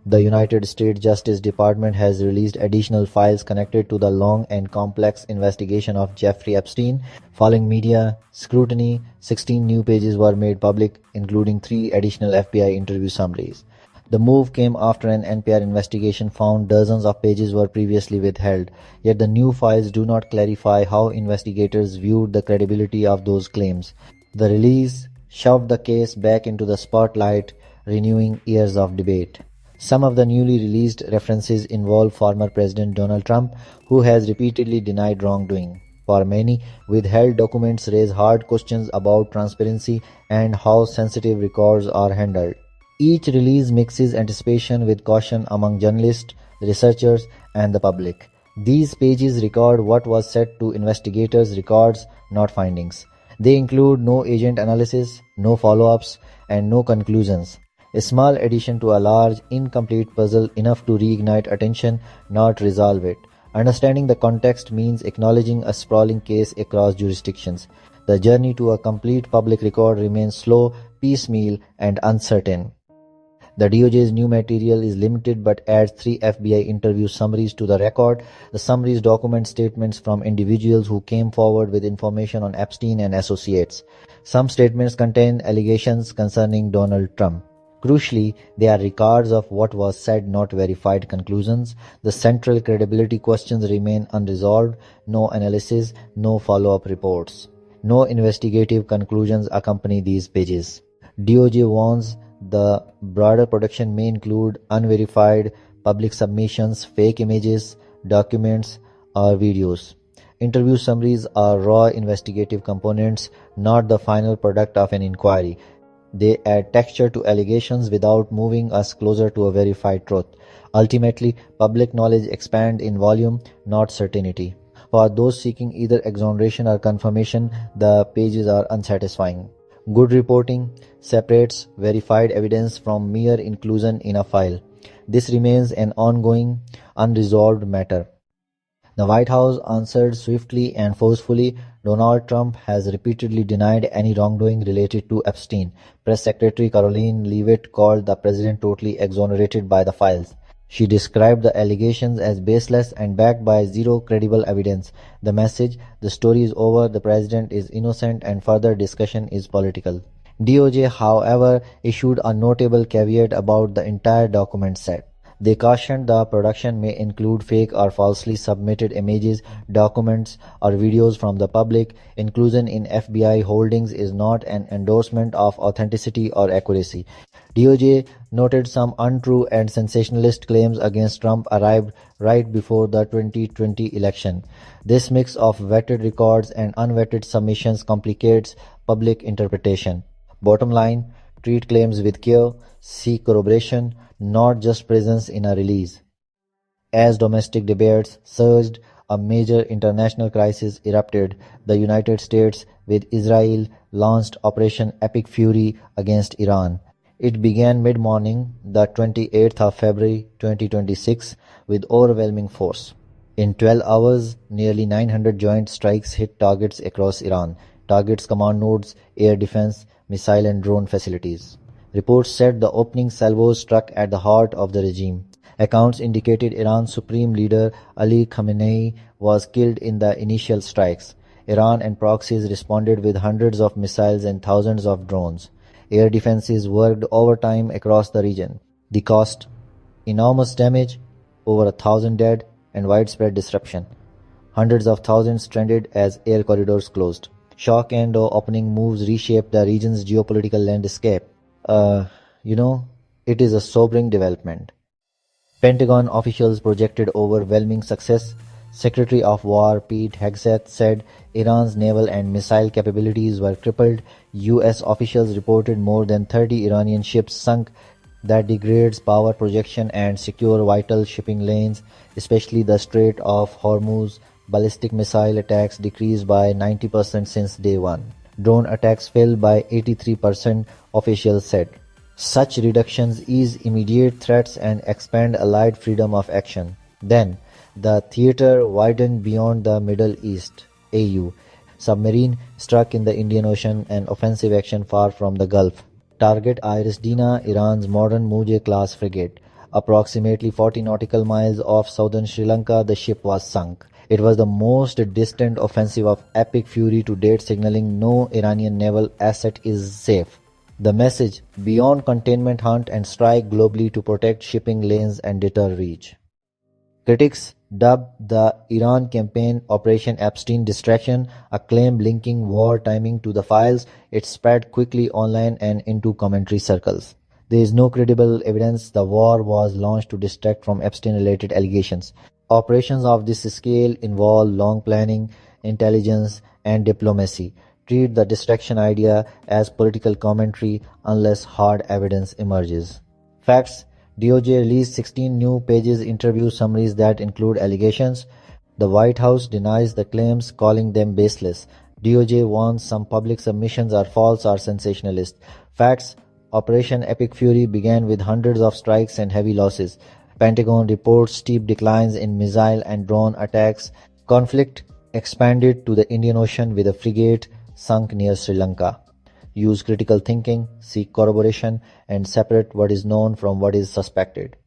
The United States Justice Department has released additional files connected to the long and complex investigation of Jeffrey Epstein. Following media scrutiny, 16 new pages were made public, including 3 additional FBI interview summaries. The move came after an NPR investigation found dozens of pages were previously withheld, yet the new files do not clarify how investigators viewed the credibility of those claims. The release shoved the case back into the spotlight, renewing years of debate. Some of the newly released references involve former President Donald Trump, who has repeatedly denied wrongdoing. For many, withheld documents raise hard questions about transparency and how sensitive records are handled. Each release mixes anticipation with caution among journalists, researchers, and the public. These pages record what was said to investigators' records, not findings. They include no agent analysis, no follow-ups, and no conclusions. A small addition to a large, incomplete puzzle enough to reignite attention, not resolve it. Understanding the context means acknowledging a sprawling case across jurisdictions. The journey to a complete public record remains slow, piecemeal, and uncertain. The DOJ's new material is limited but adds 3 FBI interview summaries to the record. The summaries document statements from individuals who came forward with information on Epstein and associates. Some statements contain allegations concerning Donald Trump. Crucially, they are records of what was said, not verified conclusions. The central credibility questions remain unresolved. No analysis, no follow-up reports. No investigative conclusions accompany these pages. DOJ warns the broader production may include unverified public submissions, fake images, documents, or videos. Interview summaries are raw investigative components, not the final product of an inquiry. They add texture to allegations without moving us closer to a verified truth. Ultimately, public knowledge expands in volume, not certainty. For those seeking either exoneration or confirmation, the pages are unsatisfying. Good reporting separates verified evidence from mere inclusion in a file. This remains an ongoing, unresolved matter. The White House answered swiftly and forcefully. Donald Trump has repeatedly denied any wrongdoing related to Epstein. Press Secretary Caroline Leavitt called the president totally exonerated by the files. She described the allegations as baseless and backed by zero credible evidence. The message, the story is over, the president is innocent, and further discussion is political. DOJ, however, issued a notable caveat about the entire document set. They cautioned the production may include fake or falsely submitted images, documents, or videos from the public. Inclusion in FBI holdings is not an endorsement of authenticity or accuracy. DOJ noted some untrue and sensationalist claims against Trump arrived right before the 2020 election. This mix of vetted records and unvetted submissions complicates public interpretation. Bottom line, treat claims with care, seek corroboration, not just presence in a release. As domestic debates surged, a major international crisis erupted. The United States, with Israel, launched Operation Epic Fury against Iran. It began mid-morning, the 28th of February 2026, with overwhelming force. In 12 hours, nearly 900 joint strikes hit targets across Iran. Targets command nodes, air defense, missile and drone facilities. Reports said the opening salvos struck at the heart of the regime. Accounts indicated Iran's supreme leader Ali Khamenei was killed in the initial strikes. Iran and proxies responded with hundreds of missiles and thousands of drones. Air defenses worked overtime across the region. The cost? Enormous damage, over 1,000 dead, and widespread disruption. Hundreds of thousands stranded as air corridors closed. Shock and opening moves reshaped the region's geopolitical landscape. It is a sobering development. Pentagon officials projected overwhelming success. Secretary of War Pete Hegseth said Iran's naval and missile capabilities were crippled. U.S. officials reported more than 30 Iranian ships sunk. That degrades power projection and secure vital shipping lanes, especially the Strait of Hormuz. Ballistic missile attacks decreased by 90% since day one. Drone attacks fell by 83%, officials said. Such reductions ease immediate threats and expand Allied freedom of action. Then, the theater widened beyond the Middle East. AU. Submarine struck in the Indian Ocean and offensive action far from the Gulf. Target Iris Dina, Iran's modern Mujhe-class frigate. Approximately 40 nautical miles off southern Sri Lanka, the ship was sunk. It was the most distant offensive of epic fury to date, signaling no Iranian naval asset is safe. The message: beyond containment, hunt and strike globally to protect shipping lanes and deter reach. Critics dubbed the Iran campaign Operation Epstein Distraction, a claim linking war timing to the files. It spread quickly online and into commentary circles. There is no credible evidence the war was launched to distract from Epstein-related allegations. Operations of this scale involve long planning, intelligence, and diplomacy. Treat the distraction idea as political commentary unless hard evidence emerges. Facts: DOJ released 16 new pages interview summaries that include allegations. The White House denies the claims, calling them baseless. DOJ warns some public submissions are false or sensationalist. Facts: Operation Epic Fury began with hundreds of strikes and heavy losses. Pentagon reports steep declines in missile and drone attacks. Conflict expanded to the Indian Ocean with a frigate sunk near Sri Lanka. Use critical thinking, seek corroboration, and separate what is known from what is suspected.